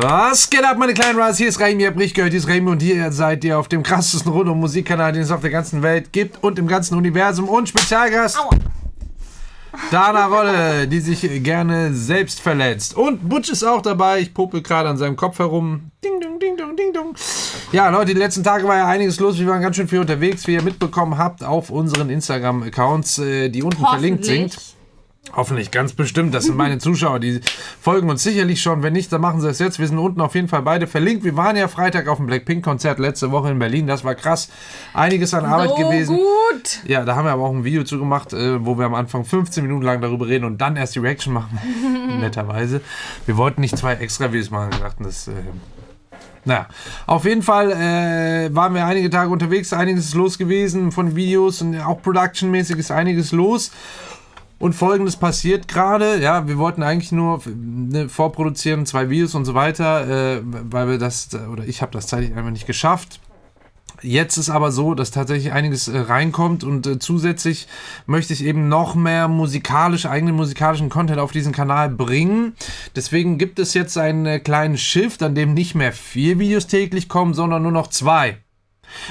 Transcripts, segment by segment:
Was geht ab, meine kleinen Ras? Hier ist Raimi, ihr habt richtig gehört, hier ist Raimi und hier seid ihr auf dem krassesten Rundum-Musikkanal, den es auf der ganzen Welt gibt und im ganzen Universum und Spezialgast Dana Rolle, die sich gerne selbst verletzt. Und Butch ist auch dabei, ich popel gerade an seinem Kopf herum. Ding, dong, ding, dong, ding, dong. Ja, Leute, die letzten Tage war ja einiges los, wir waren ganz schön viel unterwegs, wie ihr mitbekommen habt, auf unseren Instagram-Accounts, die unten verlinkt sind. Hoffentlich, ganz bestimmt. Das sind meine Zuschauer, die folgen uns sicherlich schon. Wenn nicht, dann machen sie es jetzt. Wir sind unten auf jeden Fall beide verlinkt. Wir waren ja Freitag auf dem Blackpink-Konzert letzte Woche in Berlin. Das war krass. Einiges an Arbeit gewesen. Gut. Ja, da haben wir aber auch ein Video zu gemacht, wo wir am Anfang 15 Minuten lang darüber reden und dann erst die Reaction machen. Netterweise. Wir wollten nicht 2 extra Videos machen. Wir dachten, das... Naja, auf jeden Fall waren wir einige Tage unterwegs. Einiges ist los gewesen von Videos und auch Production-mäßig ist einiges los. Und Folgendes passiert gerade, ja, wir wollten eigentlich nur vorproduzieren, 2 Videos und so weiter, weil wir ich habe das zeitlich einfach nicht geschafft. Jetzt ist aber so, dass tatsächlich einiges reinkommt und zusätzlich möchte ich eben noch mehr eigenen musikalischen Content auf diesen Kanal bringen. Deswegen gibt es jetzt einen kleinen Shift, an dem nicht mehr 4 Videos täglich kommen, sondern nur noch 2.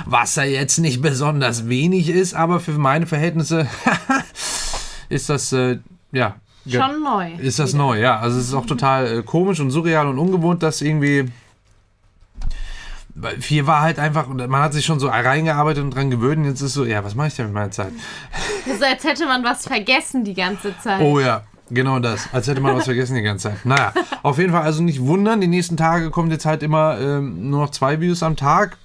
Was ja jetzt nicht besonders wenig ist, aber für meine Verhältnisse... ist das, schon neu. Ist das neu, ja. Also es ist auch total komisch und surreal und ungewohnt, dass irgendwie... Viel war halt einfach, man hat sich schon so reingearbeitet und dran gewöhnt und jetzt ist so, ja, was mache ich denn mit meiner Zeit? So, als hätte man was vergessen die ganze Zeit. Oh ja, genau das. Als hätte man was vergessen die ganze Zeit. Naja, auf jeden Fall also nicht wundern, die nächsten Tage kommt jetzt halt immer nur noch 2 Videos am Tag.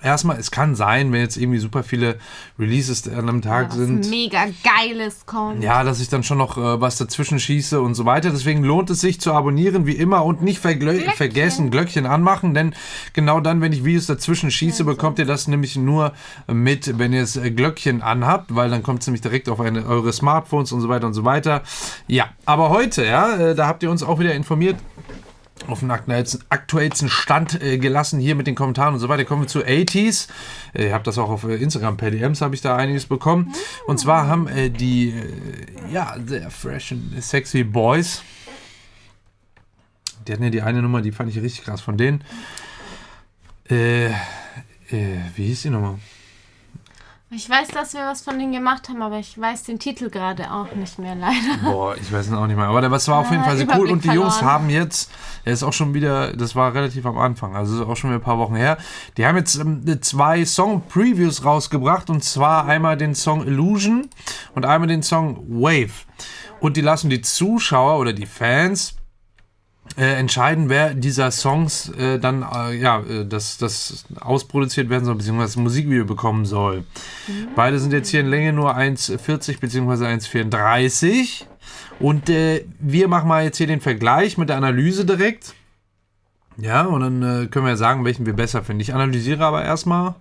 Erstmal, es kann sein, wenn jetzt irgendwie super viele Releases an einem Tag sind. Mega geiles kommt. Ja, dass ich dann schon noch was dazwischen schieße und so weiter. Deswegen lohnt es sich zu abonnieren, wie immer. Und nicht vergessen, Glöckchen anmachen. Denn genau dann, wenn ich Videos dazwischen schieße, bekommt ihr das nämlich nur mit, wenn ihr das Glöckchen anhabt. Weil dann kommt es nämlich direkt auf eure Smartphones und so weiter und so weiter. Ja, aber heute, ja, da habt ihr uns auch wieder informiert. Auf den aktuellsten Stand gelassen, hier mit den Kommentaren und so weiter. Kommen wir zu 80s. Ihr habt das auch auf Instagram, per DMs habe ich da einiges bekommen. Und zwar haben die, sehr fresh and sexy Boys, die hatten ja die eine Nummer, die fand ich richtig krass von denen. Wie hieß die Nummer? Ich weiß, dass wir was von denen gemacht haben, aber ich weiß den Titel gerade auch nicht mehr, leider. Boah, ich weiß es auch nicht mehr. Aber das war auf jeden Fall sehr cool. Und die Jungs haben jetzt, ist auch schon wieder, das war relativ am Anfang, also auch schon wieder ein paar Wochen her, die haben jetzt 2 Song-Previews rausgebracht. Und zwar einmal den Song Illusion und einmal den Song Wave. Und die lassen die Zuschauer oder die Fans entscheiden, wer dieser Songs dann das ausproduziert werden soll, beziehungsweise das Musikvideo bekommen soll. Beide sind jetzt hier in Länge nur 1,40 beziehungsweise 1,34 und wir machen mal jetzt hier den Vergleich mit der Analyse direkt. Ja, und dann können wir ja sagen, welchen wir besser finden. Ich analysiere aber erstmal.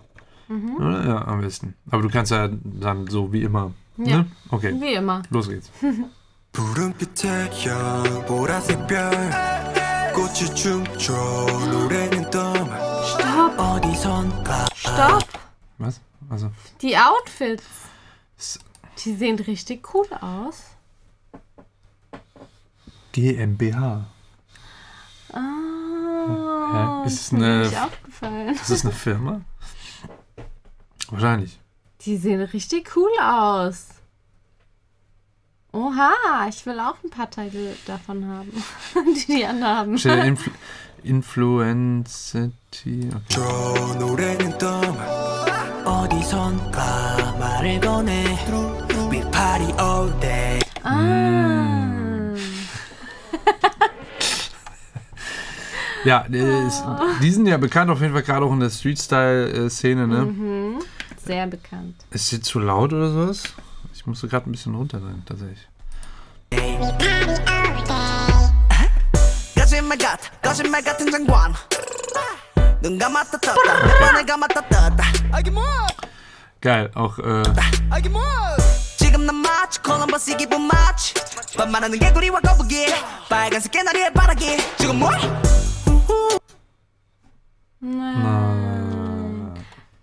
Oder? Ja, am besten. Aber du kannst ja dann so wie immer. Ja, ne? Okay. Wie immer. Los geht's. 푸른빛 태양 보라색 별 꽃이 춤춰 노래는 떠만 Stopp. 어디선가 Stopp. Was? Also. Die Outfits. Die sehen richtig cool aus. GmbH. Ah, Ist ist mir nicht aufgefallen. Ist das eine Firma? Wahrscheinlich. Die sehen richtig cool aus. Oha, ich will auch ein paar Teile davon haben, die anhaben. Influencity. Okay. 저 노래는 떠만 어디선가 말을 꺼내 We party all day Ja, die sind ja bekannt auf jeden Fall, gerade auch in der Street-Style-Szene, ne? Sehr bekannt. Ist sie zu laut oder sowas? Ich musste gerade ein bisschen runterdrehen, tatsächlich. 거짓말 같은 장관 눈 감았다 떴다 몇 번을 감았다 떴다 Geil, auch 지금 난 마치 콜럼버스 기분 마치 반말하는 개구리와 거북이 빨간색 개나리의 바라기 지금 뭐?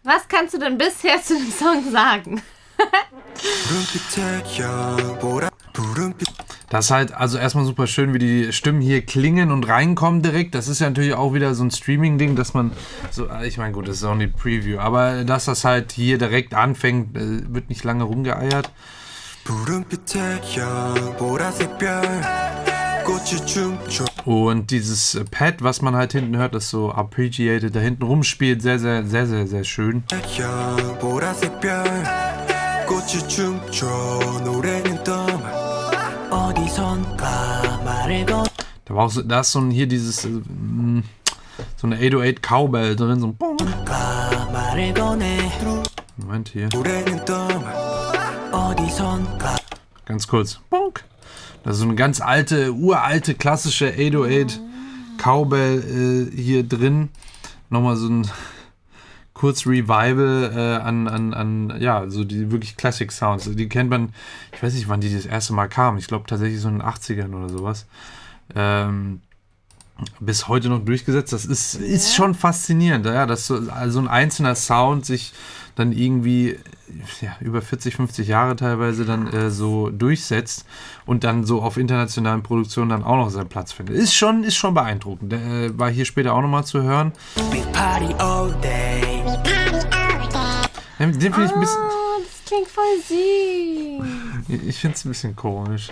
Was kannst du denn bisher zu dem Song sagen? Das ist halt also erstmal super schön, wie die Stimmen hier klingen und reinkommen direkt. Das ist ja natürlich auch wieder so ein Streaming-Ding, dass man so, ich meine, gut, das ist auch eine Preview, aber dass das halt hier direkt anfängt, wird nicht lange rumgeeiert. Und dieses Pad, was man halt hinten hört, das so arpeggiated da hinten rumspielt, sehr, sehr, sehr, sehr, sehr schön. Da war auch so, da ist so ein, hier dieses so eine 808 Cowbell drin, so ein Bong. Moment hier. Ganz kurz. Bonk. Das ist so eine ganz alte, uralte, klassische 808 Cowbell hier drin. Nochmal so ein kurz Revival an ja, so die wirklich Classic Sounds. Die kennt man, ich weiß nicht, wann die das erste Mal kamen. Ich glaube tatsächlich so in den 80ern oder sowas. Bis heute noch durchgesetzt. Das ist schon faszinierend, ja, dass so ein einzelner Sound sich dann irgendwie über 40, 50 Jahre teilweise dann so durchsetzt und dann so auf internationalen Produktionen dann auch noch seinen Platz findet. Ist schon beeindruckend. Der war hier später auch nochmal zu hören. Den finde ich ein bisschen... das klingt voll süß. Ich finde es ein bisschen komisch.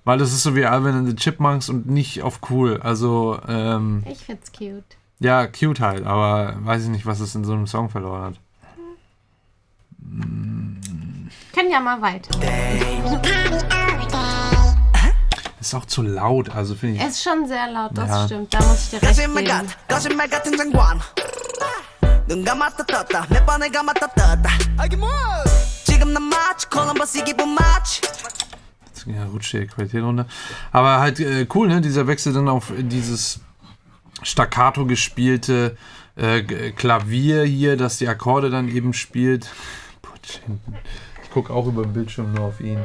Weil das ist so wie Alvin and the Chipmunks und nicht auf cool. Also, ich find's cute. Ja, cute halt, aber weiß ich nicht, was es in so einem Song verloren hat. Können ja mal weiter. Ist auch zu laut, also finde ich. Es ist schon sehr laut, das Ja. stimmt. Da muss ich dir recht geben. Ja, rutscht die Qualität runter. Aber halt cool, ne? Dieser Wechsel dann auf dieses staccato gespielte Klavier hier, das die Akkorde dann eben spielt. Ich gucke auch über den Bildschirm nur auf ihn.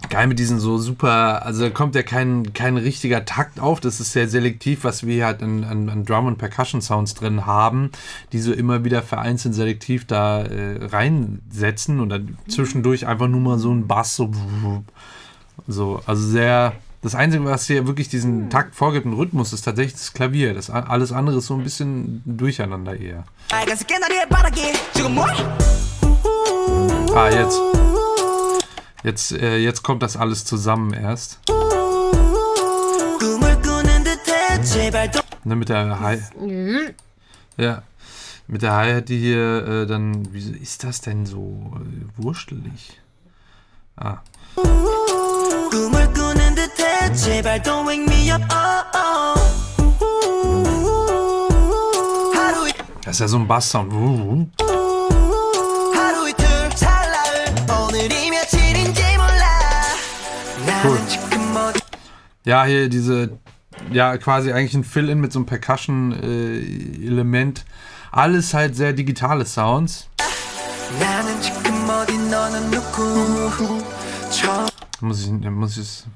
Geil mit diesen so super, also da kommt ja kein richtiger Takt auf, das ist sehr selektiv, was wir halt an Drum- und Percussion-Sounds drin haben, die so immer wieder vereinzelt selektiv da reinsetzen und dann zwischendurch einfach nur mal so ein Bass so, also sehr, das Einzige, was hier wirklich diesen Takt vorgibt, einen Rhythmus, ist tatsächlich das Klavier, das alles andere ist so ein bisschen durcheinander eher. Jetzt kommt das alles zusammen erst. Ne, mit der Ja. Mit der Hi-Hat, die hier dann. Wieso ist das denn so wurstelig? Ah. Das ist ja so ein Basssound. Cool. Ja, hier diese, ja, quasi eigentlich ein Fill-In mit so einem Percussion-Element. Alles halt sehr digitale Sounds. Muss ich es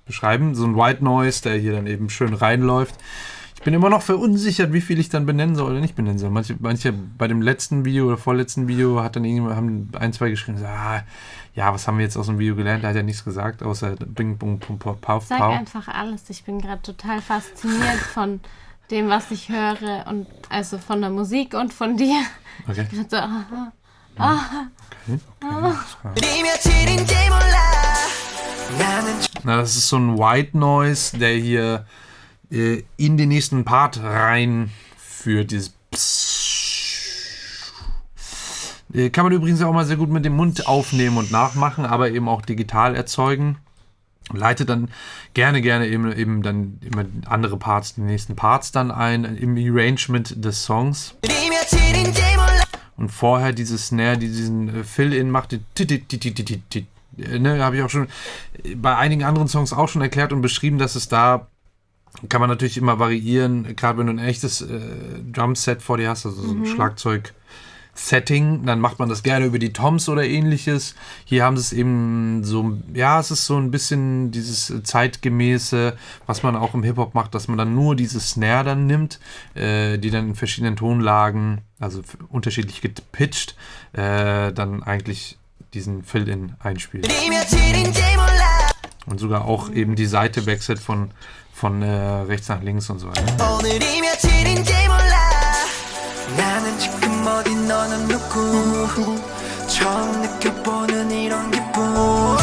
beschreiben? So ein White Noise, der hier dann eben schön reinläuft. Ich bin immer noch verunsichert, wie viel ich dann benennen soll oder nicht benennen soll. Manche bei dem letzten Video oder vorletzten Video haben ein, zwei geschrieben, ja, was haben wir jetzt aus dem Video gelernt? Da hat er nichts gesagt, außer Bing, Bung, Pum, Pau, Pau. Sag einfach alles. Ich bin gerade total fasziniert von dem, was ich höre und also von der Musik und von dir. Okay. Ich so, Na, das ist so ein White Noise, der hier in den nächsten Part reinführt. Dieses kann man übrigens auch mal sehr gut mit dem Mund aufnehmen und nachmachen, aber eben auch digital erzeugen. Leitet dann gerne eben dann immer andere Parts, die nächsten Parts dann ein, im Arrangement des Songs. Und vorher dieses Snare, die diesen Fill-In macht, ne, habe ich auch schon bei einigen anderen Songs auch schon erklärt und beschrieben, dass es da kann man natürlich immer variieren, gerade wenn du ein echtes Drumset vor dir hast, also so ein Schlagzeug Setting, dann macht man das gerne über die Toms oder ähnliches. Hier haben sie es eben so, ja, es ist so ein bisschen dieses zeitgemäße, was man auch im Hip-Hop macht, dass man dann nur diese Snare dann nimmt, die dann in verschiedenen Tonlagen, also unterschiedlich gepitcht, dann eigentlich diesen Fill-In einspielt. Und sogar auch eben die Seite wechselt von rechts nach links und so weiter. 나는 지금 어디 너는 누구 처음 느껴보는 이런 기분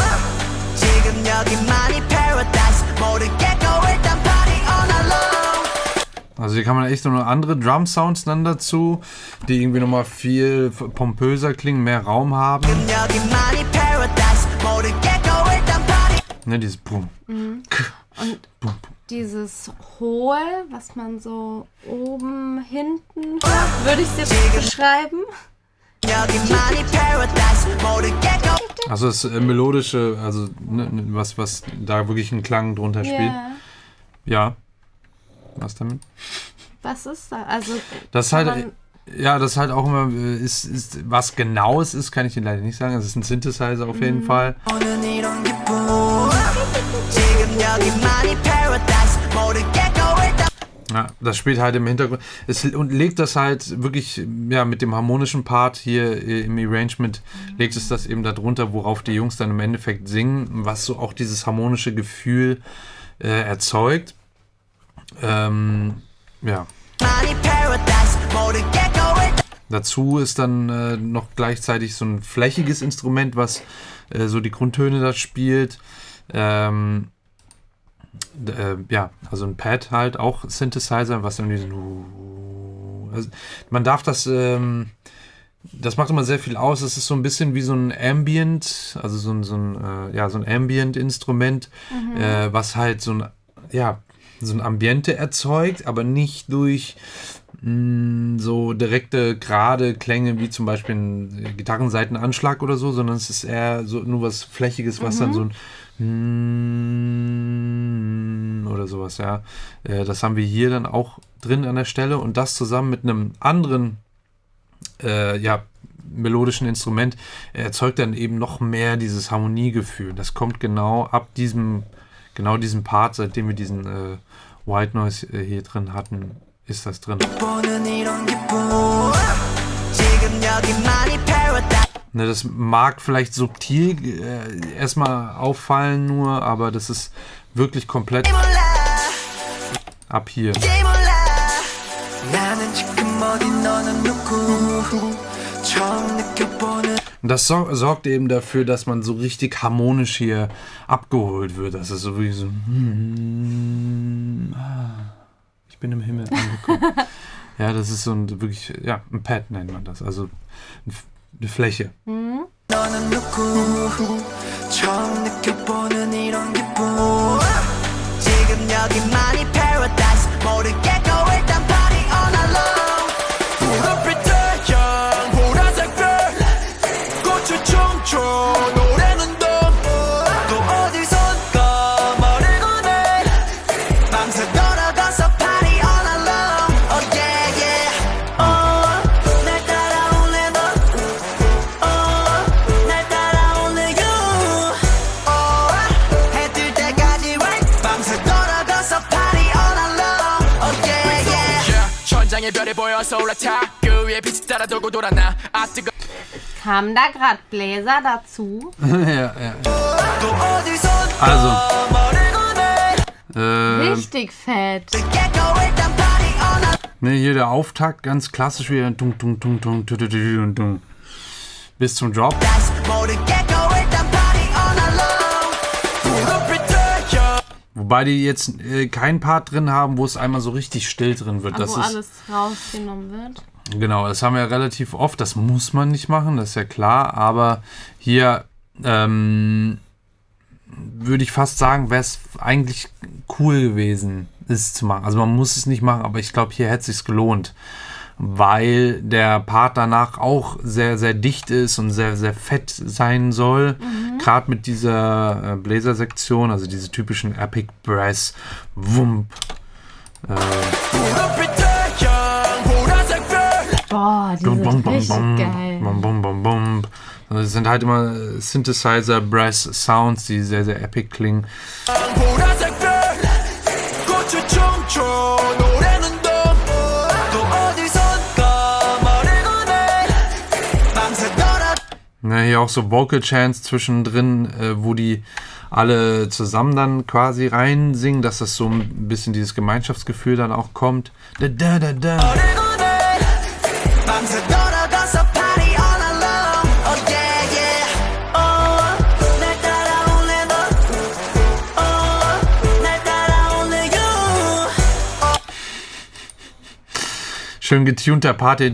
지금 여기만이 paradise 모르겠고 일단 party all night long. Also hier kann man echt noch andere Drum-Sounds dann dazu, die irgendwie nochmal viel pompöser klingen, mehr Raum haben. 지금 여기만이 paradise 모르겠고 일단 party. Ne, dieses Boom. Und Boom. dieses Hohe, was man so oben, hinten hört, würde ich es jetzt beschreiben. 여기만이 paradise 모르겠고. Also das melodische, also ne, was da wirklich einen Klang drunter spielt. Ja. Was damit? Was ist da? Also das halt, ja, das halt auch immer ist was genau es ist, kann ich dir leider nicht sagen. Es ist ein Synthesizer auf jeden Fall. 오는 이런 기분 지금 여기만이 paradise 모르겠고 일단. Ja, das spielt halt im Hintergrund. Und legt das halt wirklich, ja, mit dem harmonischen Part hier im Arrangement, legt es das eben darunter, worauf die Jungs dann im Endeffekt singen, was so auch dieses harmonische Gefühl erzeugt. Ja. Dazu ist dann noch gleichzeitig so ein flächiges Instrument, was so die Grundtöne da spielt. Ja, also ein Pad halt, auch Synthesizer, was dann diesen... Also man darf das macht immer sehr viel aus. Es ist so ein bisschen wie so ein Ambient, also so ein Ambient-Instrument, was halt so ein Ambiente erzeugt, aber nicht durch so direkte, gerade Klänge wie zum Beispiel ein Gitarrenseitenanschlag oder so, sondern es ist eher so nur was Flächiges, was dann so ein oder sowas, ja. Das haben wir hier dann auch drin an der Stelle und das zusammen mit einem anderen melodischen Instrument erzeugt dann eben noch mehr dieses Harmoniegefühl. Das kommt genau ab diesem Part, seitdem wir diesen White Noise hier drin hatten, ist das drin. Ne, das mag vielleicht subtil erstmal auffallen nur, aber das ist wirklich komplett ab hier. Und das sorgt eben dafür, dass man so richtig harmonisch hier abgeholt wird. Das ist so wie so... ich bin im Himmel angekommen. Ja, das ist so ein wirklich... Ja, ein Pad nennt man das. Also eine Fläche. Kamen da gerade Bläser dazu? Ja. Also. Richtig fett. Ne, hier der Auftakt, ganz klassisch wieder. Bis zum Drop. Wobei die jetzt keinen Part drin haben, wo es einmal so richtig still drin wird. Wo alles rausgenommen wird. Genau, das haben wir ja relativ oft. Das muss man nicht machen, das ist ja klar. Aber hier würde ich fast sagen, wäre es eigentlich cool gewesen, es zu machen. Also man muss es nicht machen, aber ich glaube, hier hätte es sich gelohnt. Weil der Part danach auch sehr, sehr dicht ist und sehr, sehr fett sein soll. Gerade mit dieser Bläsersektion, also diese typischen Epic Brass Wump. Boah, Oh, die sind richtig geil. Bum, bum, bum, bum. Das sind halt immer Synthesizer, Brass Sounds, die sehr, sehr epic klingen. Na, hier auch so Vocal Chants zwischendrin, wo die alle zusammen dann quasi reinsingen, dass das so ein bisschen dieses Gemeinschaftsgefühl dann auch kommt. Da, da, da, da. Schön getunter Party.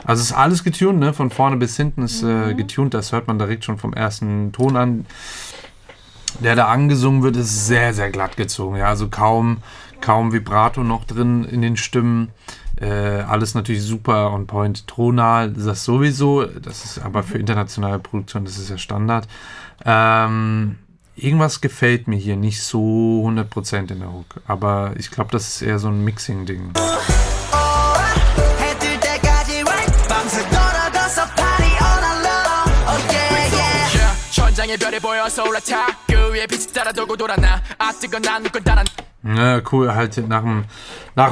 Also ist alles getunt, ne? Von vorne bis hinten ist getunt. Das hört man direkt schon vom ersten Ton an. Der da angesungen wird, ist sehr, sehr glatt gezogen. Ja? Also kaum Vibrato noch drin in den Stimmen. Alles natürlich super on point. Tonal, das sowieso. Das ist aber für internationale Produktion, das ist ja Standard. Irgendwas gefällt mir hier nicht so 100% in der Hook. Aber ich glaube, das ist eher so ein Mixing-Ding. Ja, cool, halt nach dem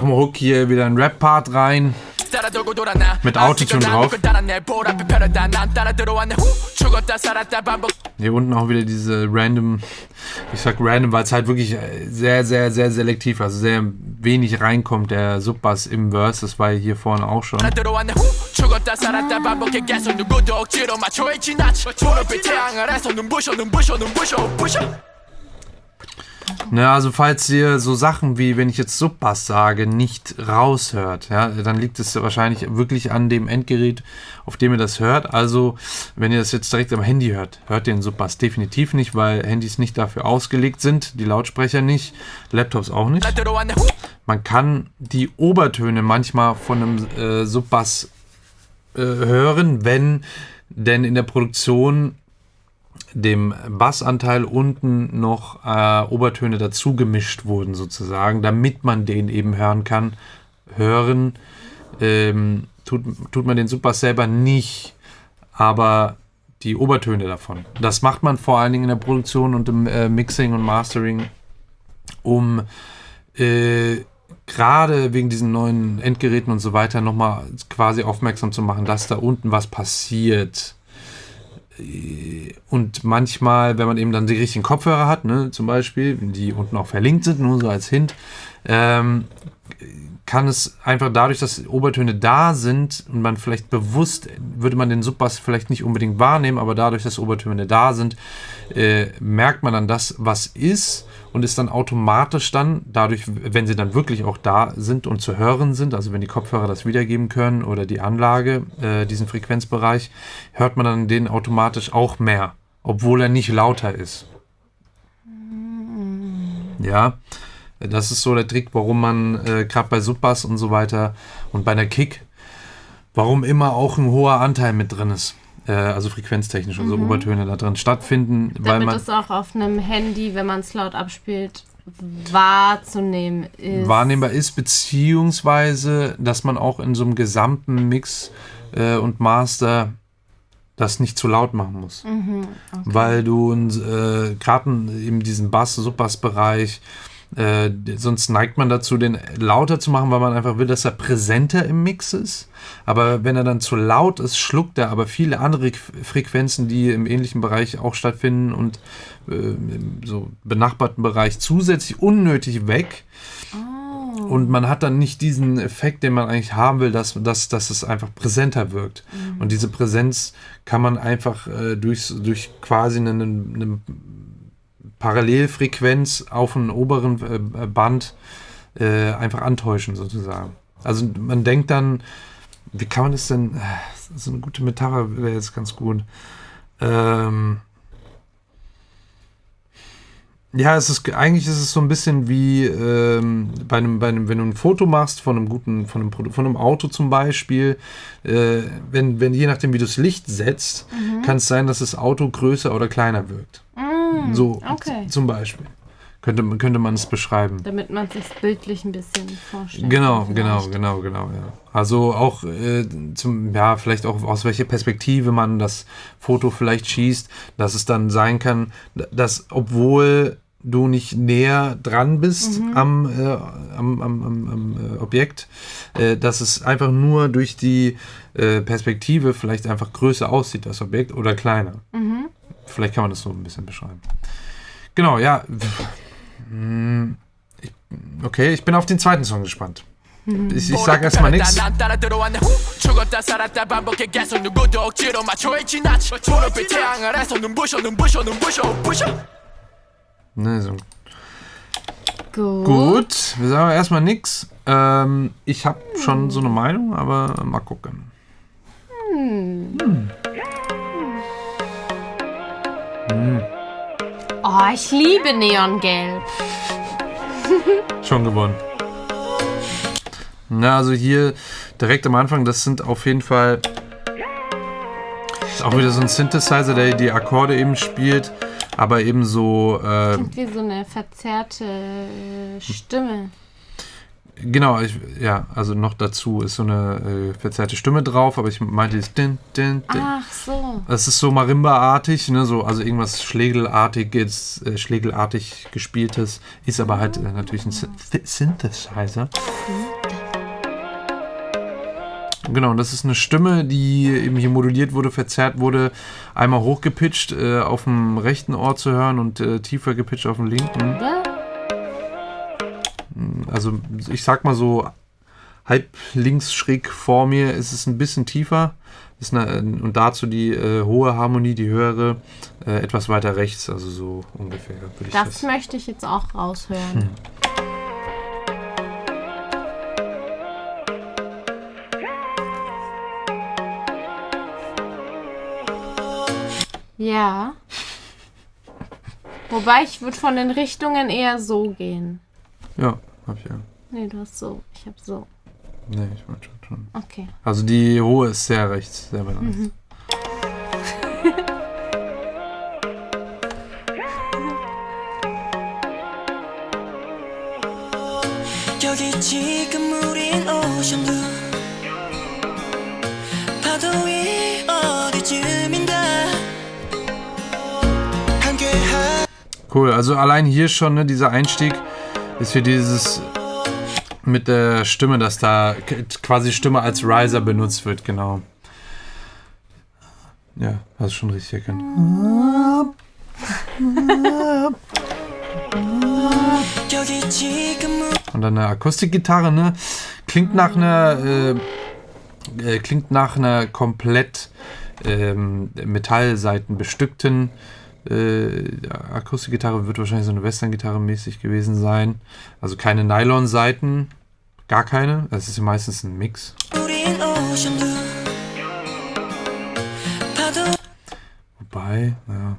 Hook hier wieder ein Rap-Part rein. Mit Autotune drauf. Hier unten auch wieder diese random, ich sag random, weil es halt wirklich sehr, sehr, sehr selektiv, also sehr wenig reinkommt, der Subbass im Verse, das war hier vorne auch schon. Na, also falls ihr so Sachen wie, wenn ich jetzt Subbass sage, nicht raushört, ja, dann liegt es wahrscheinlich wirklich an dem Endgerät, auf dem ihr das hört. Also, wenn ihr das jetzt direkt am Handy hört, hört ihr den Subbass definitiv nicht, weil Handys nicht dafür ausgelegt sind, die Lautsprecher nicht, Laptops auch nicht. Man kann die Obertöne manchmal von einem Subbass hören, wenn denn in der Produktion dem Bassanteil unten noch Obertöne dazu gemischt wurden sozusagen, damit man den eben hören kann. Hören tut man den Subbass selber nicht, aber die Obertöne davon. Das macht man vor allen Dingen in der Produktion und im Mixing und Mastering, um gerade wegen diesen neuen Endgeräten und so weiter nochmal quasi aufmerksam zu machen, dass da unten was passiert. Und manchmal, wenn man eben dann die richtigen Kopfhörer hat, ne, zum Beispiel, die unten auch verlinkt sind, nur so als Hint, kann es einfach dadurch, dass Obertöne da sind und man vielleicht bewusst, würde man den Subbass vielleicht nicht unbedingt wahrnehmen, aber dadurch, dass Obertöne da sind, merkt man dann das, was ist und ist dann automatisch dann, dadurch, wenn sie dann wirklich auch da sind und zu hören sind, also wenn die Kopfhörer das wiedergeben können oder die Anlage, diesen Frequenzbereich, hört man dann den automatisch auch mehr, obwohl er nicht lauter ist. Ja, das ist so der Trick, warum man gerade bei Subbass und so weiter und bei einer Kick, warum immer auch ein hoher Anteil mit drin ist. Also frequenztechnisch, also Obertöne da drin stattfinden. Damit weil man es auch auf einem Handy, wenn man es laut abspielt, wahrzunehmen ist. Wahrnehmbar ist, beziehungsweise, dass man auch in so einem gesamten Mix und Master das nicht zu laut machen muss. Okay. Weil du gerade in diesem Bass-Subbass-Bereich sonst neigt man dazu, den lauter zu machen, weil man einfach will, dass er präsenter im Mix ist. Aber wenn er dann zu laut ist, schluckt er aber viele andere Frequenzen, die im ähnlichen Bereich auch stattfinden und im so benachbarten Bereich zusätzlich unnötig weg. Oh. Und man hat dann nicht diesen Effekt, den man eigentlich haben will, dass es einfach präsenter wirkt. Und diese Präsenz kann man einfach durch quasi eine Parallelfrequenz auf einem oberen Band einfach antäuschen sozusagen. Also man denkt dann, wie kann man das denn, so eine gute Metapher wäre jetzt ganz gut. Ja, eigentlich ist es so ein bisschen wie bei einem, wenn du ein Foto machst von einem Auto zum Beispiel, wenn je nachdem wie du das Licht setzt, kann es sein, dass das Auto größer oder kleiner wirkt. So okay. Zum Beispiel. Könnte man es beschreiben. Damit man sich bildlich ein bisschen vorstellt. Genau, ja. Also auch vielleicht auch aus welcher Perspektive man das Foto vielleicht schießt, dass es dann sein kann, dass obwohl du nicht näher dran bist am Objekt, dass es einfach nur durch die Perspektive vielleicht einfach größer aussieht, das Objekt, oder kleiner. Vielleicht kann man das so ein bisschen beschreiben. Genau, ja. Okay, ich bin auf den zweiten Song gespannt. Ich sag erstmal nichts. Ne, so. Gut, wir sagen erstmal nichts. Ich habe schon so eine Meinung, aber mal gucken. Oh, ich liebe Neongelb. Schon gewonnen. Na, also hier direkt am Anfang, das sind auf jeden Fall. Ist auch wieder so ein Synthesizer, der die Akkorde eben spielt, aber eben so. Klingt wie so eine verzerrte Stimme. Genau, also noch dazu ist so eine verzerrte Stimme drauf, aber ich meinte das din. Ach so. Das ist so Marimba-artig, ne, so, also irgendwas schlägelartig gespieltes, ist aber halt natürlich ein Synthesizer. Genau, und das ist eine Stimme, die eben hier moduliert wurde, verzerrt wurde, einmal hochgepitcht auf dem rechten Ohr zu hören und tiefer gepitcht auf dem linken. Also ich sag mal so, halb links schräg vor mir ist es ein bisschen tiefer. Und dazu die hohe Harmonie, die höhere, etwas weiter rechts, also so ungefähr. Das möchte ich jetzt auch raushören. Ja. Wobei ich würde von den Richtungen eher so gehen. Ja, hab ich ja. Nee, du hast so. Ich hab so. Nee, ich meine schon. Okay. Also die hohe ist sehr rechts, sehr weit rechts. Cool, also allein hier schon, ne, dieser Einstieg ist für dieses mit der Stimme, dass da quasi Stimme als Riser benutzt wird, genau. Ja, hast du schon richtig erkannt. Und dann eine Akustikgitarre, ne? Klingt nach einer komplett Metallseiten bestückten Akustikgitarre, wird wahrscheinlich so eine Western-Gitarre mäßig gewesen sein. Also keine Nylon-Saiten, gar keine. Das ist ja meistens ein Mix. Wobei, ja.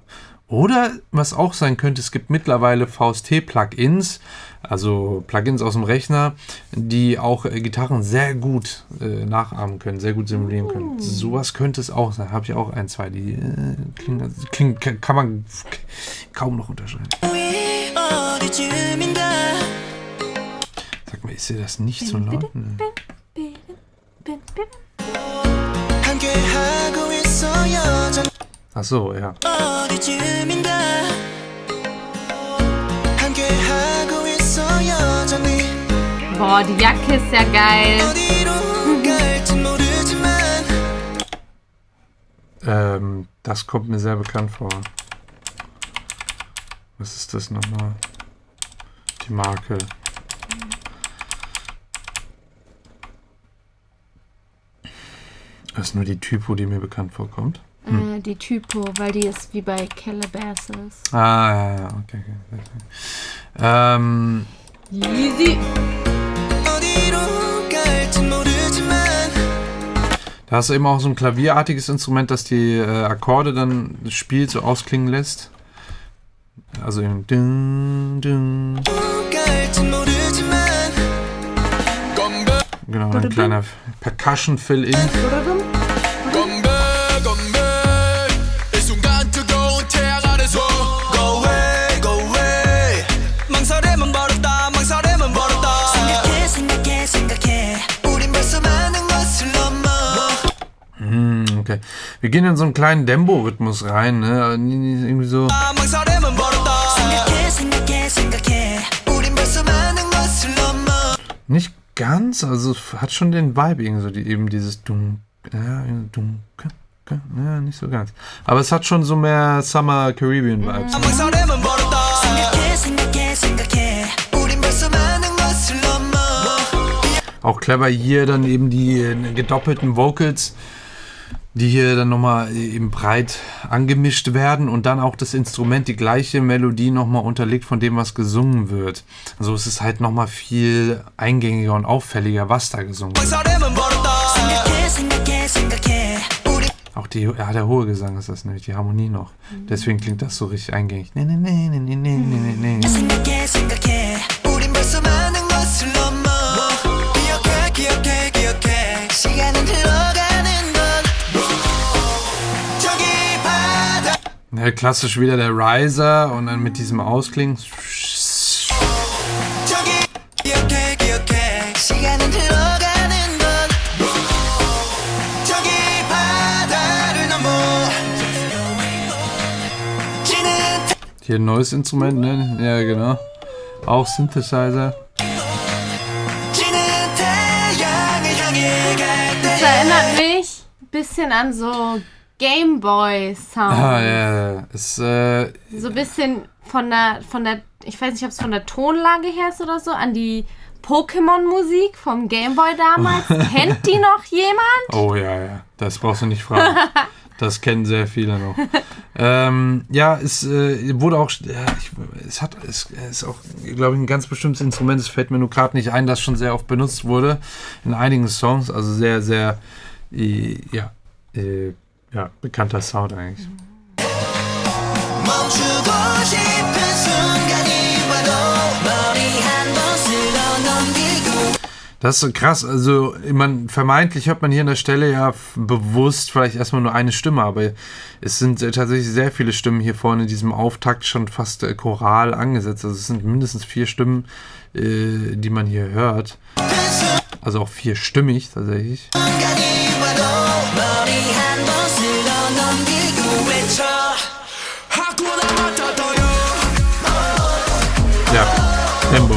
Oder was auch sein könnte, es gibt mittlerweile VST-Plugins, also Plugins aus dem Rechner, die auch Gitarren sehr gut nachahmen können, sehr gut simulieren können. Sowas könnte es auch sein. Habe ich auch ein, zwei, die klingen, kann man kaum noch unterscheiden. Sag mal, ist dir das nicht so laut? Ne? Ach so, ja. Boah, die Jacke ist ja geil. Das kommt mir sehr bekannt vor. Was ist das nochmal? Die Marke. Das ist nur die Typo, die mir bekannt vorkommt. Die Typo, weil die ist wie bei Calabasas. Ah, ja, okay. Easy. Da hast du eben auch so ein klavierartiges Instrument, das die Akkorde dann spielt, so ausklingen lässt. Also eben ding, ding. Genau, ein kleiner Percussion-Fill-In. Okay. Wir gehen in so einen kleinen Dembo-Rhythmus rein, ne? Irgendwie so. Nicht ganz, also hat schon den Vibe irgendwie so, eben dieses ja, nicht so ganz. Aber es hat schon so mehr Summer Caribbean Vibes. Auch clever hier dann eben die gedoppelten Vocals, die hier dann nochmal eben breit angemischt werden und dann auch das Instrument die gleiche Melodie nochmal unterlegt von dem, was gesungen wird. Also es ist halt nochmal viel eingängiger und auffälliger, was da gesungen wird. Auch der hohe Gesang ist das nämlich, die Harmonie noch. Deswegen klingt das so richtig eingängig. Ja, klassisch wieder der Riser und dann mit diesem Ausklingen. Hier ein neues Instrument, ne? Ja, genau. Auch Synthesizer. Das erinnert mich ein bisschen an so Gameboy-Sounds. Ah, ja. Ist, so ein bisschen von der, ich weiß nicht, ob es von der Tonlage her ist oder so, an die Pokémon-Musik vom Gameboy damals. Kennt die noch jemand? Oh ja. Das brauchst du nicht fragen. Das kennen sehr viele noch. Ja, es wurde auch, es ist auch, glaube ich, ein ganz bestimmtes Instrument. Es fällt mir nur gerade nicht ein, das schon sehr oft benutzt wurde in einigen Songs. Also sehr, sehr, bekannter Sound eigentlich. Das ist krass, also vermeintlich hört man hier an der Stelle ja bewusst vielleicht erstmal nur eine Stimme, aber es sind tatsächlich sehr viele Stimmen hier vorne in diesem Auftakt schon fast choral angesetzt. Also es sind mindestens 4 Stimmen, die man hier hört. Also auch 4stimmig tatsächlich. Ja, Tempo.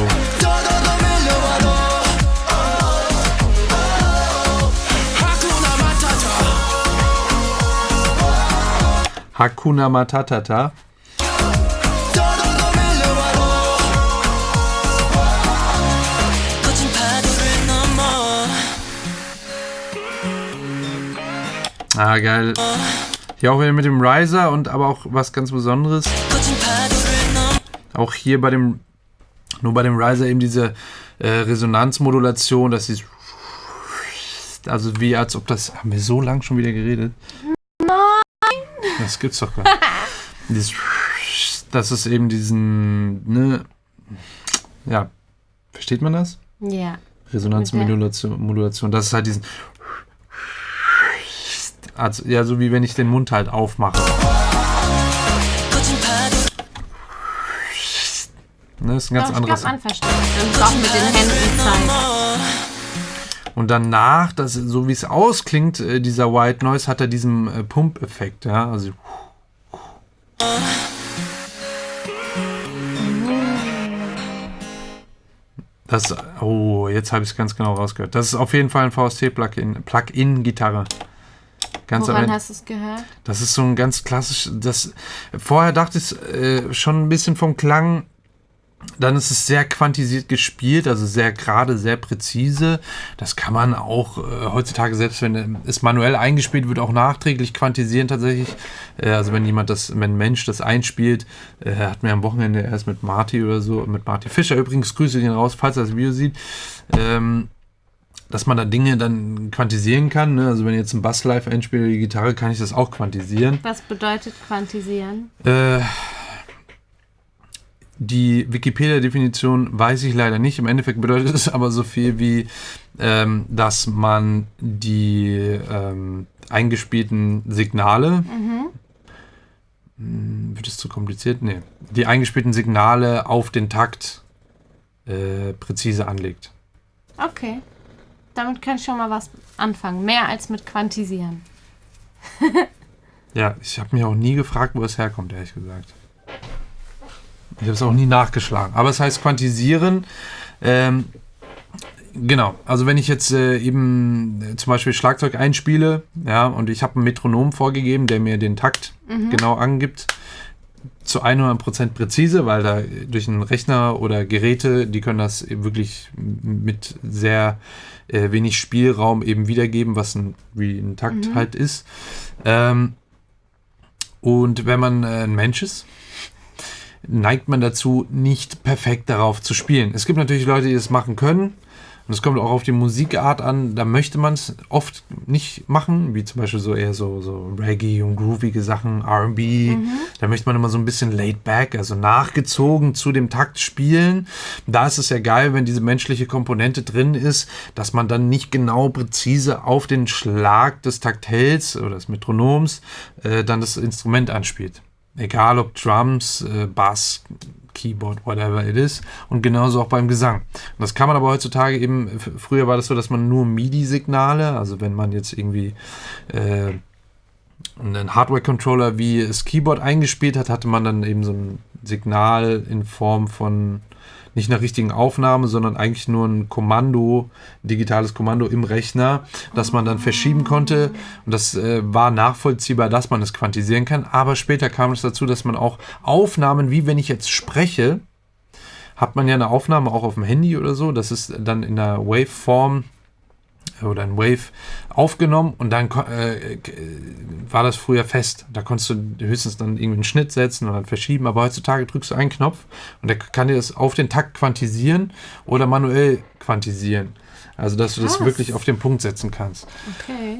Hakuna Matata. Ah, geil. Hier auch wieder mit dem Riser und aber auch was ganz Besonderes. Auch hier nur bei dem Riser eben diese Resonanzmodulation, dass sie also wie als ob das, haben wir so lang schon wieder geredet? Das gibt's doch gar nicht. Das ist eben diesen, ja, versteht man das? Ja. Resonanzmodulation, das ist halt diesen, also, ja, so wie wenn ich den Mund halt aufmache. Das ist ein ganz anderes. Ich glaube, man versteht es. Und auch mit den Händen zeigt. Und danach, so wie es ausklingt, dieser White Noise, hat er diesen Pump-Effekt, ja, also jetzt habe ich es ganz genau rausgehört. Das ist auf jeden Fall ein VST-Plugin-Gitarre. Woran hast du es gehört? Das ist so ein ganz klassisch, vorher dachte ich schon ein bisschen vom Klang. Dann ist es sehr quantisiert gespielt, also sehr gerade, sehr präzise. Das kann man auch heutzutage, selbst wenn es manuell eingespielt wird, auch nachträglich quantisieren tatsächlich. Also wenn ein Mensch das einspielt, hat mir am Wochenende erst mit Marty oder so, mit Marty Fischer übrigens, Grüße gehen raus, falls er das Video sieht, dass man da Dinge dann quantisieren kann. Ne? Also wenn jetzt ein Bass live einspiele, die Gitarre, kann ich das auch quantisieren. Was bedeutet quantisieren? Die Wikipedia-Definition weiß ich leider nicht. Im Endeffekt bedeutet es aber so viel wie, dass man die eingespielten Signale, wird es zu kompliziert? Nee. Die eingespielten Signale auf den Takt präzise anlegt. Okay. Damit kann ich schon mal was anfangen. Mehr als mit quantisieren. Ja, ich habe mich auch nie gefragt, wo es herkommt, ehrlich gesagt. Ich habe es auch nie nachgeschlagen. Aber es heißt quantisieren. Genau, also wenn ich jetzt eben zum Beispiel Schlagzeug einspiele, ja, und ich habe ein Metronom vorgegeben, der mir den Takt genau angibt, zu 100% präzise, weil da durch einen Rechner oder Geräte, die können das eben wirklich mit sehr wenig Spielraum eben wiedergeben, was wie ein Takt halt ist. Und wenn man ein Mensch ist, neigt man dazu, nicht perfekt darauf zu spielen. Es gibt natürlich Leute, die das machen können. Und es kommt auch auf die Musikart an, da möchte man es oft nicht machen, wie zum Beispiel so eher so Reggae und groovige Sachen, R&B. Da möchte man immer so ein bisschen laid back, also nachgezogen zu dem Takt spielen. Da ist es ja geil, wenn diese menschliche Komponente drin ist, dass man dann nicht genau präzise auf den Schlag des Taktells oder des Metronoms dann das Instrument anspielt. Egal ob Drums, Bass, Keyboard, whatever it is. Und genauso auch beim Gesang. Und das kann man aber heutzutage eben, früher war das so, dass man nur MIDI-Signale, also wenn man jetzt irgendwie einen Hardware-Controller wie das Keyboard eingespielt hat, hatte man dann eben so ein Signal in Form von nicht einer richtigen Aufnahme, sondern eigentlich nur ein Kommando, ein digitales Kommando im Rechner, das man dann verschieben konnte. Und das war nachvollziehbar, dass man es quantisieren kann. Aber später kam es dazu, dass man auch Aufnahmen, wie wenn ich jetzt spreche, hat man ja eine Aufnahme auch auf dem Handy oder so. Das ist dann in einer Waveform oder ein Wave aufgenommen und dann war das früher fest. Da konntest du höchstens dann irgendwie einen Schnitt setzen und dann verschieben, aber heutzutage drückst du einen Knopf und der kann dir das auf den Takt quantisieren oder manuell quantisieren. Also, dass du das wirklich auf den Punkt setzen kannst. Okay.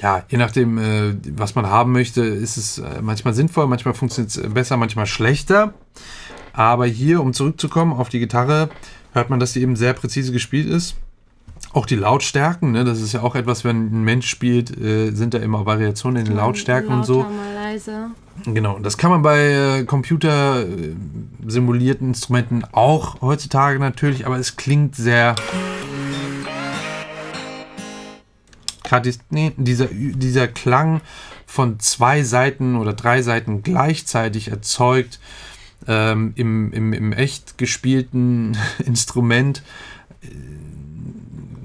Ja, je nachdem, was man haben möchte, ist es manchmal sinnvoll, manchmal funktioniert es besser, manchmal schlechter. Aber hier, um zurückzukommen auf die Gitarre, hört man, dass sie eben sehr präzise gespielt ist. Auch die Lautstärken, ne, das ist ja auch etwas, wenn ein Mensch spielt, sind da immer Variationen in den Lautstärken und so. Mal leise. Genau, das kann man bei computersimulierten Instrumenten auch heutzutage natürlich, aber es klingt sehr... Gerade dieser Klang von 2 Seiten oder 3 Seiten gleichzeitig erzeugt im echt gespielten Instrument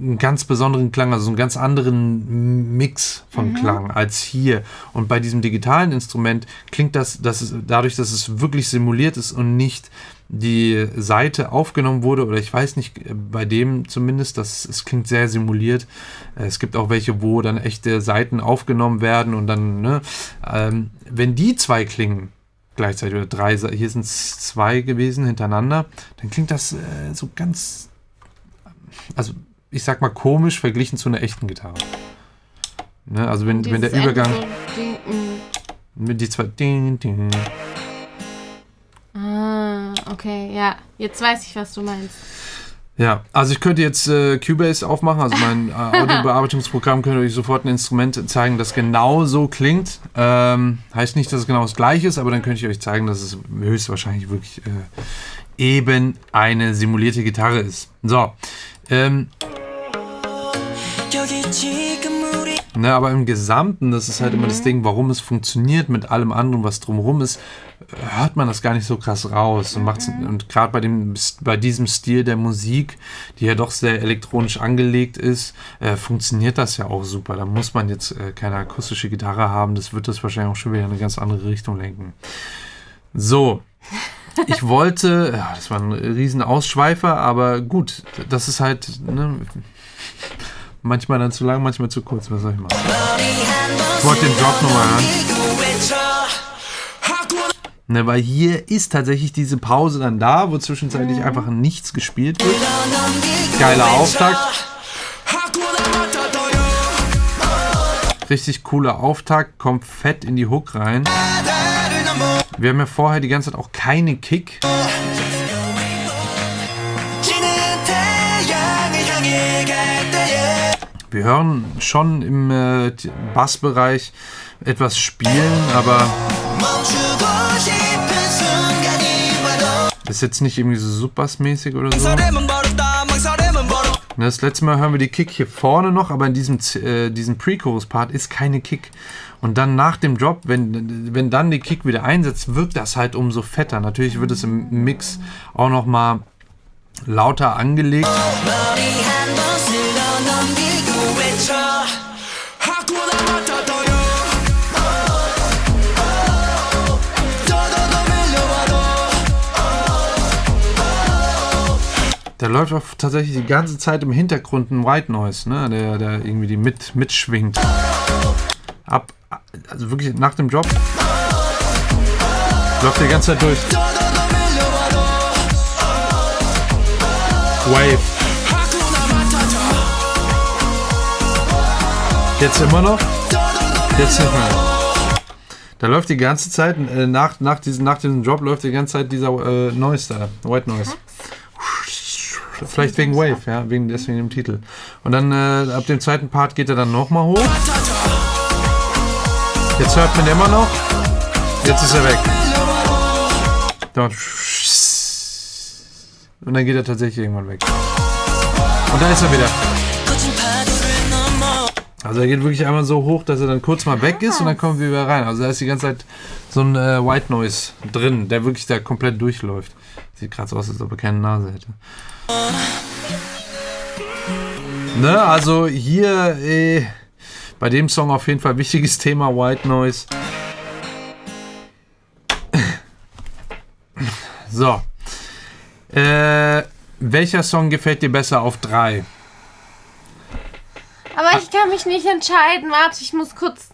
einen ganz besonderen Klang, also einen ganz anderen Mix von Klang als hier. Und bei diesem digitalen Instrument klingt das dadurch, dass es wirklich simuliert ist und nicht die Seite aufgenommen wurde, oder ich weiß nicht, bei dem zumindest, es klingt sehr simuliert. Es gibt auch welche, wo dann echte Seiten aufgenommen werden und dann, ne, wenn die 2 klingen, gleichzeitig oder 3, hier sind es 2 gewesen hintereinander, dann klingt das so ganz, also ich sag mal komisch verglichen zu einer echten Gitarre. Ne, also wenn der Übergang mit die 2 okay, ja. Jetzt weiß ich, was du meinst. Ja, also ich könnte jetzt Cubase aufmachen, also mein Audiobearbeitungsprogramm könnte euch sofort ein Instrument zeigen, das genau so klingt. Heißt nicht, dass es genau das gleiche ist, aber dann könnte ich euch zeigen, dass es höchstwahrscheinlich wirklich eben eine simulierte Gitarre ist. So, ne, aber im Gesamten, das ist halt immer das Ding, warum es funktioniert mit allem anderen, was drumherum ist, hört man das gar nicht so krass raus. Und gerade bei diesem Stil der Musik, die ja doch sehr elektronisch angelegt ist, funktioniert das ja auch super. Da muss man jetzt keine akustische Gitarre haben, das wird das wahrscheinlich auch schon wieder in eine ganz andere Richtung lenken. So, ich wollte, ja, das war ein riesen Ausschweifer, aber gut, das ist halt, ne, manchmal dann zu lang, manchmal zu kurz, was soll ich machen? Ich wollte den Drop nochmal an. Ne, weil hier ist tatsächlich diese Pause dann da, wo zwischenzeitlich einfach nichts gespielt wird. Geiler Auftakt. Richtig cooler Auftakt, kommt fett in die Hook rein. Wir haben ja vorher die ganze Zeit auch keine Kick. Wir hören schon im Bassbereich etwas spielen, aber ist jetzt nicht irgendwie so Subbass-mäßig oder so. Das letzte Mal hören wir die Kick hier vorne noch, aber in diesem Pre-Chorus-Part ist keine Kick. Und dann nach dem Drop, wenn dann die Kick wieder einsetzt, wirkt das halt umso fetter. Natürlich wird es im Mix auch noch mal lauter angelegt. Da läuft auch tatsächlich die ganze Zeit im Hintergrund ein White Noise, ne? der irgendwie die mitschwingt. Also wirklich nach dem Drop läuft die ganze Zeit durch. Wave. Jetzt immer noch? Jetzt nicht mehr. Da läuft die ganze Zeit, nach diesem Drop läuft die ganze Zeit dieser Noise da, White Noise. Vielleicht wegen Wave, ja, deswegen dem Titel. Und dann ab dem zweiten Part geht er dann nochmal hoch. Jetzt hört man den immer noch. Jetzt ist er weg. Und dann geht er tatsächlich irgendwann weg. Und da ist er wieder. Also er geht wirklich einmal so hoch, dass er dann kurz mal weg ist und dann kommen wir wieder rein. Also da ist die ganze Zeit so ein White Noise drin, der wirklich da komplett durchläuft. Sieht gerade so aus, als ob er keine Nase hätte. Ne, also hier bei dem Song auf jeden Fall wichtiges Thema White Noise. So. Welcher Song gefällt dir besser auf 3? Aber ich kann mich nicht entscheiden. Warte, ich muss kurz...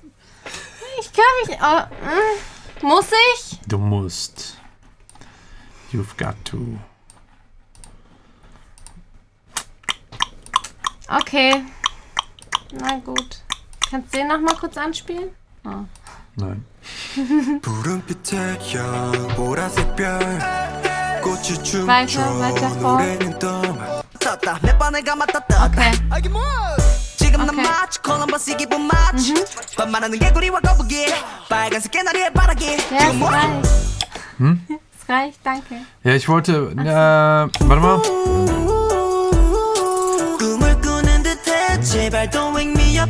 Ich kann mich... muss ich? Du musst. You've got to. Okay. Na gut. Kannst du den noch mal kurz anspielen? Oh. Nein. Weiter vor. Okay. 지금 난 마치 콜럼버스 기분 마치 밤만하는 개구리와 거북이 빨간색 개나리의 바라기 Ja, 지금 뭐 es reicht, danke. Ja, ich wollte. Warte mal. 꿈을 꾸는 듯해 제발 don't wake me up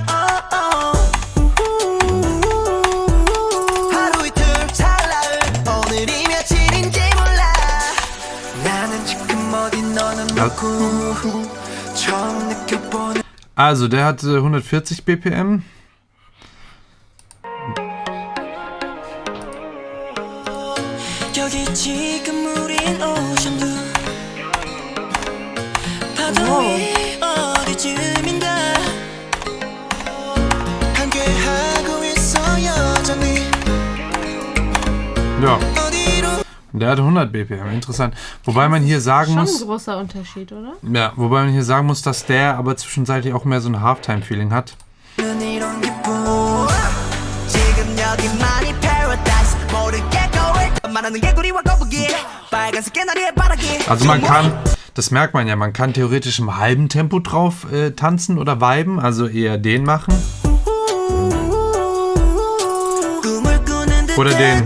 하루 이틀 찰나을 오늘이 며칠인지 몰라 나는 지금 어디 너는 뭐고 처음 느껴보는 Also, der hat 140 BPM. 여기 지금 우린 오션뷰 파도 위 어디쯤인가 함께하고 있어 여전히 Ja, 어디로 der hat 100 BPM. Interessant. Wobei man hier sagen Schon ein muss. großer Unterschied, oder? Ja, wobei man hier sagen muss, dass der aber zwischenzeitlich auch mehr so ein Halftime-Feeling hat. 이런 기분 지금 여기만이 paradise 모르게 go 말하는 개구리와 거북이 빨간색 개나리의 바라기 Also man kann, das merkt man ja, man kann theoretisch im halben Tempo drauf tanzen oder viben, also eher den machen. Oder den.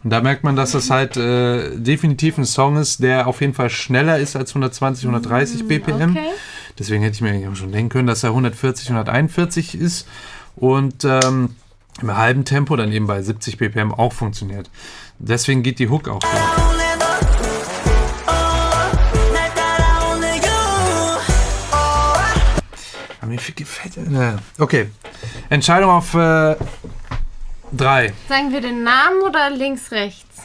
Und da merkt man, dass das halt definitiv ein Song ist, der auf jeden Fall schneller ist als 120, 130 BPM. Okay. Deswegen hätte ich mir eigentlich auch schon denken können, dass er 140, 141 ist und im halben Tempo dann eben bei 70 BPM auch funktioniert. Deswegen geht die Hook auch da. Aber mir gefällt er. Okay. Entscheidung auf 3. Sagen wir den Namen oder links, rechts?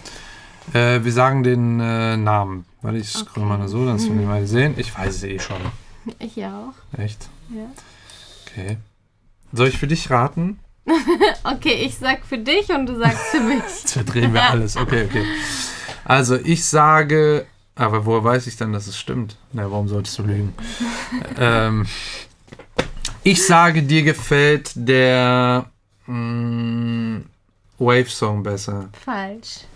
Wir sagen den Namen. Warte, ich scroll mal so, dass wir den mal sehen. Ich weiß es eh schon. Ich auch. Echt? Ja. Okay. Soll ich für dich raten? Okay, ich sag für dich und du sagst für mich. Jetzt verdrehen wir alles. Okay. Also, ich sage... Aber woher weiß ich dann, dass es stimmt? Na, warum solltest du lügen? Ich sage, dir gefällt der Wave-Song besser. Falsch.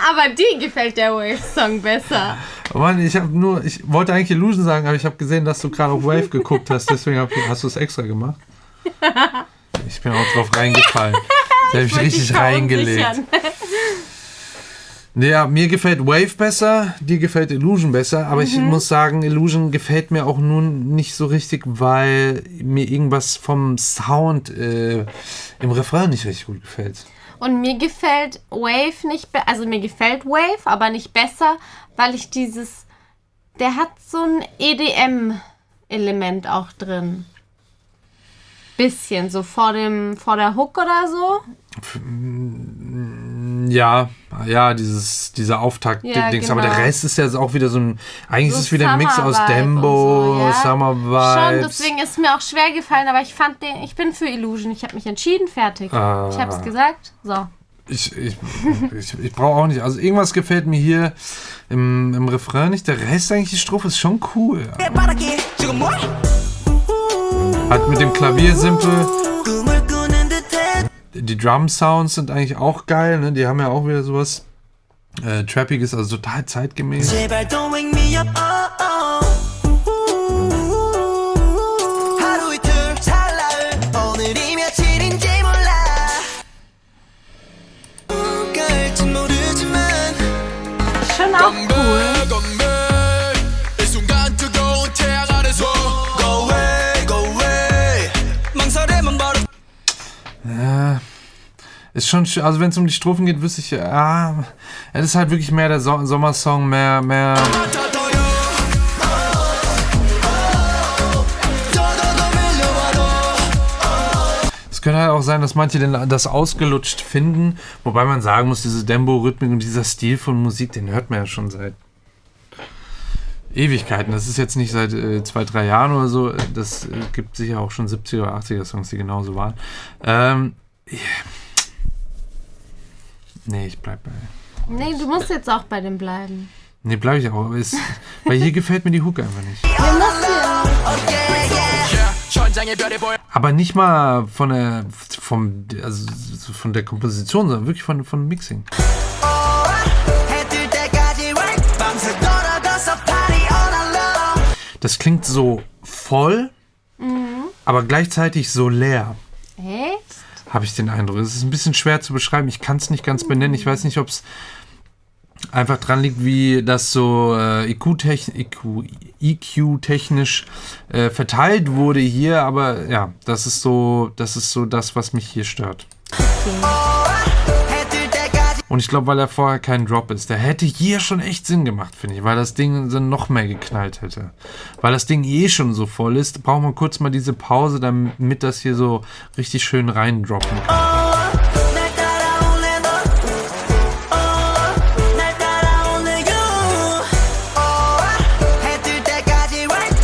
Aber dir gefällt der Wave-Song besser. Oh Mann, ich wollte eigentlich Illusion sagen, aber ich habe gesehen, dass du gerade auf Wave geguckt hast, deswegen hast du es extra gemacht. Ich bin auch drauf reingefallen. Da habe ich richtig reingelegt. Ja, mir gefällt Wave besser, dir gefällt Illusion besser, aber ich muss sagen, Illusion gefällt mir auch nun nicht so richtig, weil mir irgendwas vom Sound im Refrain nicht richtig gut gefällt. Und mir gefällt Wave nicht, also mir gefällt Wave, aber nicht besser, weil ich der hat so ein EDM-Element auch drin. Bisschen, so vor der Hook oder so. Ja, dieser Auftakt-Dings, Ja, genau. aber der Rest ist ja auch wieder so ein, eigentlich So ist es wieder ein Mix aus Summer-Vibe Dembo, und so, ja. Summer Schon, Vibes. deswegen ist mir auch schwer gefallen, aber ich bin für Illusion. Ich habe mich entschieden, fertig. Ich habe es gesagt, so. Ich brauche auch nicht, also irgendwas gefällt mir hier im Refrain nicht, der Rest eigentlich, die Strophe ist schon cool. Ja. 빠르게 지금 뭘 Hat mit dem Klaviersimpel, 꿈을 꾸는 듯해 die Drum-Sounds sind eigentlich auch geil, ne? Die haben ja auch wieder sowas Trappiges, also total zeitgemäß. 제발 don't wake me up 하루 이틀 찰나을 오늘이 며칠인지 몰라 갈진 모르지만 Schon auch cool. 이 순간 뜨거운 태양 아래서 Go away 망설임은 버려 Ja, ist schon, also wenn es um die Strophen geht, wüsste ich, es ist halt wirklich mehr der Sommersong, mehr. Es könnte halt auch sein, dass manche das ausgelutscht finden, wobei man sagen muss, diese Dembo-Rhythmik und dieser Stil von Musik, den hört man ja schon seit Ewigkeiten. Das ist jetzt nicht seit 2-3 Jahren oder so. Das gibt sicher auch schon 70er oder 80er Songs, die genauso waren. Nee, ich bleib bei. Nee, du musst jetzt auch bei dem bleiben. Nee, bleib ich auch. Weil hier gefällt mir die Hook einfach nicht. 천장의 별이 보여 Aber nicht mal von der Komposition, sondern wirklich von Mixing. 해뜰 때까지 right 밤새 돌아가서 party all night long Das klingt so voll, aber gleichzeitig so leer. Echt? Habe ich den Eindruck. Es ist ein bisschen schwer zu beschreiben. Ich kann es nicht ganz benennen. Ich weiß nicht, ob es einfach dran liegt, wie das so EQ-technisch verteilt wurde hier. Aber ja, das ist so das, was mich hier stört. 해뜰 때까지 Und ich glaube, weil er vorher kein Drop ist. Der hätte hier schon echt Sinn gemacht, finde ich. Weil das Ding dann noch mehr geknallt hätte. Weil das Ding eh schon so voll ist, braucht man kurz mal diese Pause, damit das hier so richtig schön reindroppen kann. 날 따라올래 너 날 따라올래 you 해뜰 때까지 right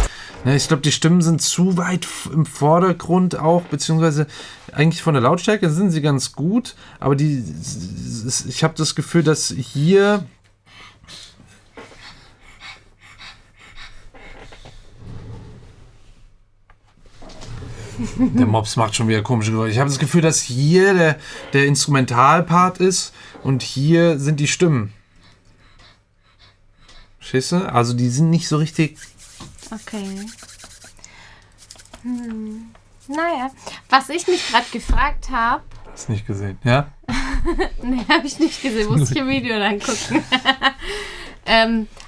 Ja, ich glaube, die Stimmen sind zu weit im Vordergrund auch, beziehungsweise eigentlich von der Lautstärke sind sie ganz gut, aber ich habe das Gefühl, dass hier der Mops macht schon wieder komische Geräusche. Ich habe das Gefühl, dass hier der Instrumentalpart ist und hier sind die Stimmen. Verstehst du? Also die sind nicht so richtig. Okay. Naja, was ich mich gerade gefragt habe, Hast nicht gesehen, ja? nee, habe ich nicht gesehen, muss ich im Video dann gucken.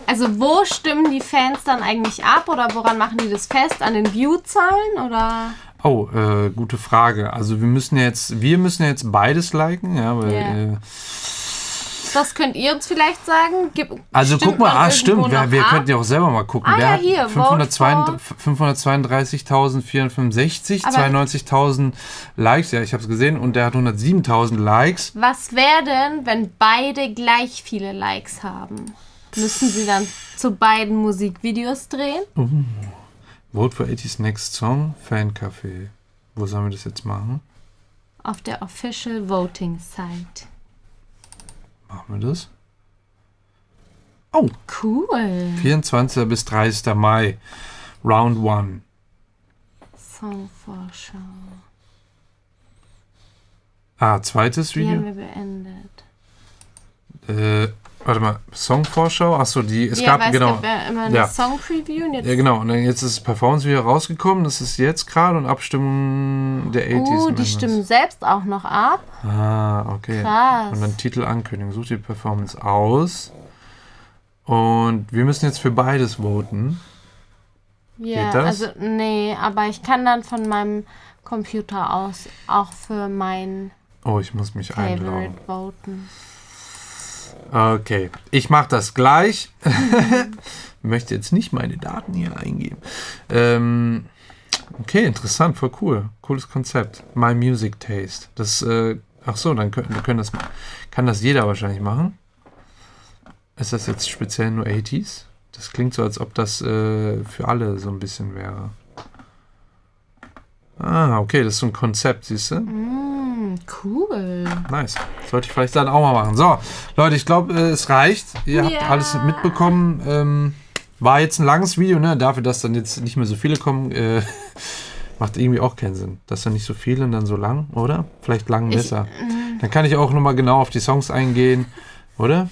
Also wo stimmen die Fans dann eigentlich ab oder woran machen die das fest? An den View-Zahlen oder? Oh, gute Frage. Also wir müssen jetzt beides liken, ja, weil Ja. Das könnt ihr uns vielleicht sagen. also Stimmt guck mal, man stimmt, irgendwo noch wir ab? könnten ja auch selber mal gucken. Ah, Der ja, hat hier, vote for. 532.465, Aber- 92.000 Likes, ja, ich habe es gesehen, und der hat 107.000 Likes. Was wäre denn, wenn beide gleich viele Likes haben? Müssen sie dann zu beiden Musikvideos drehen? Vote for 80's Next Song, Fancafé. Wo sollen wir das jetzt machen? Auf der Official Voting Site. Machen wir das? Oh, Cool. 24. bis 30. Mai, Round 1. Songvorschau. Zweites Die haben Video. wir beendet. Warte mal, Songvorschau? Achso, es Ja, gab, weil genau. es gab ja immer eine Ja. Song-Preview und jetzt... Ja, genau. Und dann jetzt ist das Performance-Video rausgekommen. Das ist jetzt gerade und Abstimmung der 80s. die stimmen selbst auch noch ab. Ah, okay. Krass. Und dann Titelankündigung. Such die Performance aus. Und wir müssen jetzt für beides voten. Ja, Geht das? also nee, aber ich kann dann von meinem Computer aus auch für mein Oh, ich muss mich Favorite einloggen. voten. Okay, ich mache das gleich. Möchte jetzt nicht meine Daten hier eingeben. Okay, interessant, voll cool. Cooles Konzept. My Music Taste. Das, ach so, dann kann das jeder wahrscheinlich machen. Ist das jetzt speziell nur 80s? Das klingt so, als ob das für alle so ein bisschen wäre. Ah, okay, das ist so ein Konzept, siehst du? Cool. Nice. Sollte ich vielleicht dann auch mal machen. So, Leute, ich glaube, es reicht. Ihr habt Ja. alles mitbekommen. War jetzt ein langes Video, ne? Dafür, dass dann jetzt nicht mehr so viele kommen, macht irgendwie auch keinen Sinn. Dass dann nicht so viele und dann so lang, oder? Vielleicht lang besser. Dann kann ich auch nochmal genau auf die Songs eingehen, oder?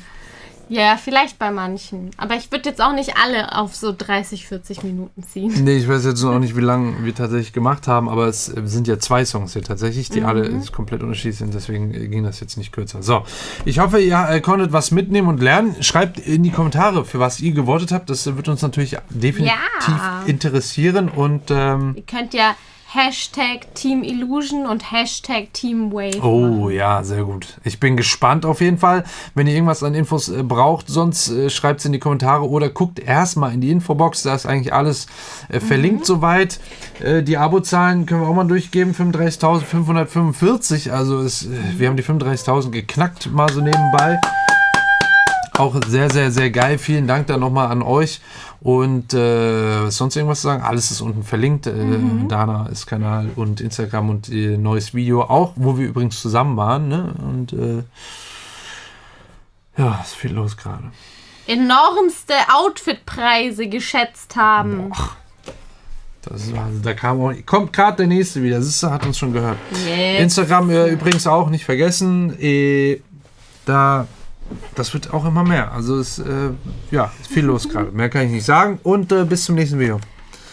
Ja, vielleicht bei manchen. Aber ich würde jetzt auch nicht alle auf so 30, 40 Minuten ziehen. Nee, ich weiß jetzt noch nicht, wie lange wir tatsächlich gemacht haben, aber es sind ja 2 Songs hier tatsächlich, die alle komplett unterschiedlich sind, deswegen ging das jetzt nicht kürzer. So, ich hoffe, ihr konntet was mitnehmen und lernen. Schreibt in die Kommentare, für was ihr gewotet habt. Das wird uns natürlich definitiv interessieren und Ihr könnt ja Hashtag Team Illusion und Hashtag Team Wave oh machen. ja, sehr gut. Ich bin gespannt auf jeden Fall. Wenn ihr irgendwas an Infos braucht, sonst schreibt es in die Kommentare oder guckt erstmal in die Infobox. Da ist eigentlich alles verlinkt soweit. Die Abozahlen können wir auch mal durchgeben. 35.545. Also wir haben die 35.000 geknackt, mal so nebenbei. Auch sehr, sehr, sehr geil. Vielen Dank dann nochmal an euch. Und sonst irgendwas zu sagen? Alles ist unten verlinkt. Dana ist Kanal und Instagram und neues Video auch, wo wir übrigens zusammen waren. Ne? Und ja, ist viel los gerade. Enormste Outfitpreise geschätzt haben. Da kommt gerade der nächste wieder. Das hat uns schon gehört. Yes. Instagram übrigens auch nicht vergessen. Das wird auch immer mehr. Also ist viel los gerade. Mehr kann ich nicht sagen. Und bis zum nächsten Video.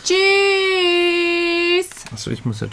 Tschüss. Achso, ich muss ja